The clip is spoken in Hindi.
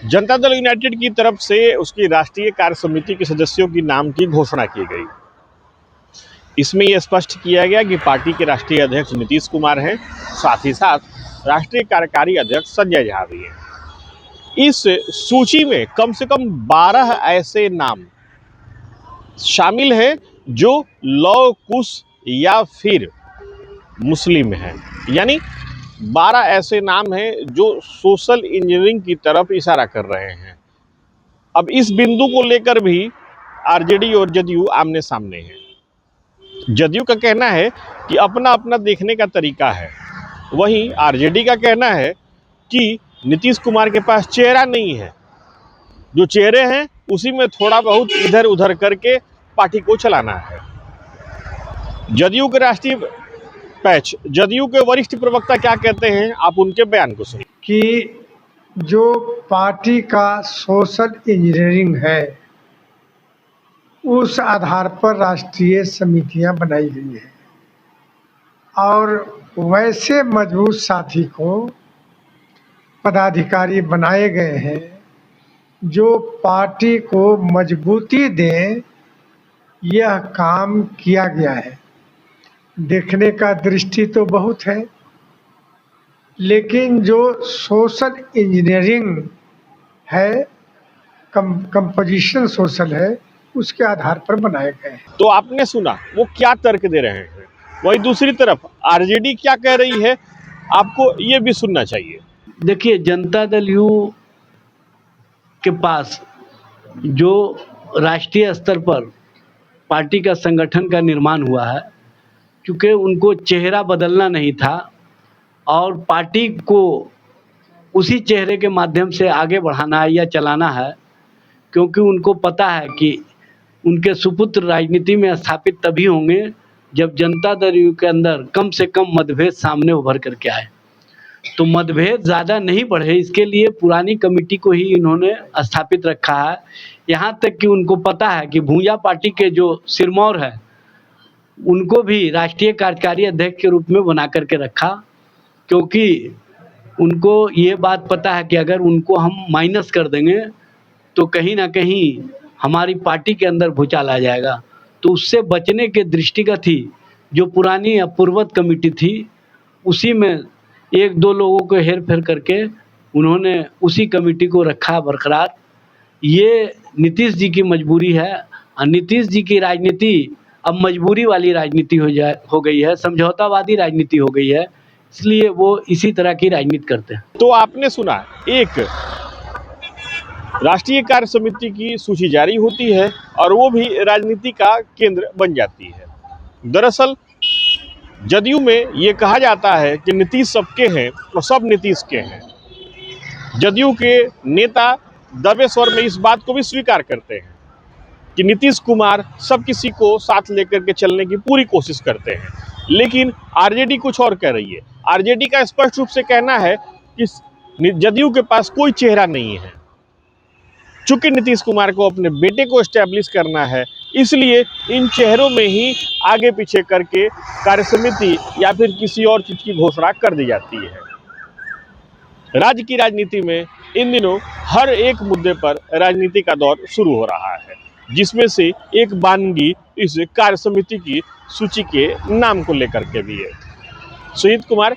जनता दल यूनाइटेड की तरफ से उसकी राष्ट्रीय कार्य समिति के सदस्यों की नाम की घोषणा की गई। इसमें यह स्पष्ट किया गया कि पार्टी के राष्ट्रीय अध्यक्ष नीतीश कुमार हैं, साथ ही साथ राष्ट्रीय कार्यकारी अध्यक्ष संजय झा भी हैं। इस सूची में कम से कम 12 ऐसे नाम शामिल हैं जो लौह कुश या फिर मुस्लिम हैं, यानी 12 ऐसे नाम हैं जो सोशल इंजीनियरिंग की तरफ इशारा कर रहे हैं। अब इस बिंदु को लेकर भी आरजेडी और जदयू आमने सामने हैं। जदयू का कहना है कि अपना अपना देखने का तरीका है, वहीं आरजेडी का कहना है कि नीतीश कुमार के पास चेहरा नहीं है, जो चेहरे हैं उसी में थोड़ा बहुत इधर उधर करके पार्टी को चलाना है। जदयू के राष्ट्रीय पैच, जदयू के वरिष्ठ प्रवक्ता क्या कहते हैं, आप उनके बयान को सुनिए। कि जो पार्टी का सोशल इंजीनियरिंग है उस आधार पर राष्ट्रीय समितियां बनाई गई है और वैसे मजबूत साथी को पदाधिकारी बनाए गए हैं जो पार्टी को मजबूती दें, यह काम किया गया है। देखने का दृष्टि तो बहुत है, लेकिन जो सोशल इंजीनियरिंग है, कंपोजिशन सोशल है, उसके आधार पर बनाए गए हैं। तो आपने सुना वो क्या तर्क दे रहे हैं। वही दूसरी तरफ आरजेडी क्या कह रही है, आपको ये भी सुनना चाहिए। देखिए, जनता दल यू के पास जो राष्ट्रीय स्तर पर पार्टी का संगठन का निर्माण हुआ है, क्योंकि उनको चेहरा बदलना नहीं था और पार्टी को उसी चेहरे के माध्यम से आगे बढ़ाना है या चलाना है, क्योंकि उनको पता है कि उनके सुपुत्र राजनीति में स्थापित तभी होंगे जब जनता दल यू के अंदर कम से कम मतभेद सामने उभर करके आए। तो मतभेद ज़्यादा नहीं बढ़े, इसके लिए पुरानी कमेटी को ही इन्होंने स्थापित रखा है। यहाँ तक कि उनको पता है कि भूया पार्टी के जो सिरमौर है उनको भी राष्ट्रीय कार्यकारी अध्यक्ष के रूप में बना करके रखा, क्योंकि उनको ये बात पता है कि अगर उनको हम माइनस कर देंगे तो कहीं ना कहीं हमारी पार्टी के अंदर भूचाल आ जाएगा। तो उससे बचने के दृष्टिगत ही जो पुरानी अपूर्वत कमेटी थी उसी में एक दो लोगों को हेर फेर करके उन्होंने उसी कमेटी को रखा बरकरार। ये नीतीश जी की मजबूरी है और नीतीश जी की राजनीति अब मजबूरी वाली राजनीति हो गई है, समझौतावादी राजनीति हो गई है, इसलिए वो इसी तरह की राजनीति करते हैं। तो आपने सुना, एक राष्ट्रीय कार्य समिति की सूची जारी होती है और वो भी राजनीति का केंद्र बन जाती है। दरअसल जदयू में ये कहा जाता है कि नीतीश सबके हैं और सब नीतीश के हैं। जदयू के नेता दबे स्वर में इस बात को भी स्वीकार करते हैं कि नीतीश कुमार सब किसी को साथ लेकर के चलने की पूरी कोशिश करते हैं, लेकिन आरजेडी कुछ और कह रही है। आरजेडी का स्पष्ट रूप से कहना है कि जदयू के पास कोई चेहरा नहीं है। चूंकि नीतीश कुमार को अपने बेटे को एस्टैब्लिश करना है, इसलिए इन चेहरों में ही आगे पीछे करके कार्य समिति या फिर किसी और चीज की घोषणा कर दी जाती है। राज्य की राजनीति में इन दिनों हर एक मुद्दे पर राजनीति का दौर शुरू हो रहा है, जिसमें से एक बानगी इस कार्य समिति की सूची के नाम को लेकर के भी है। सुजीत कुमार,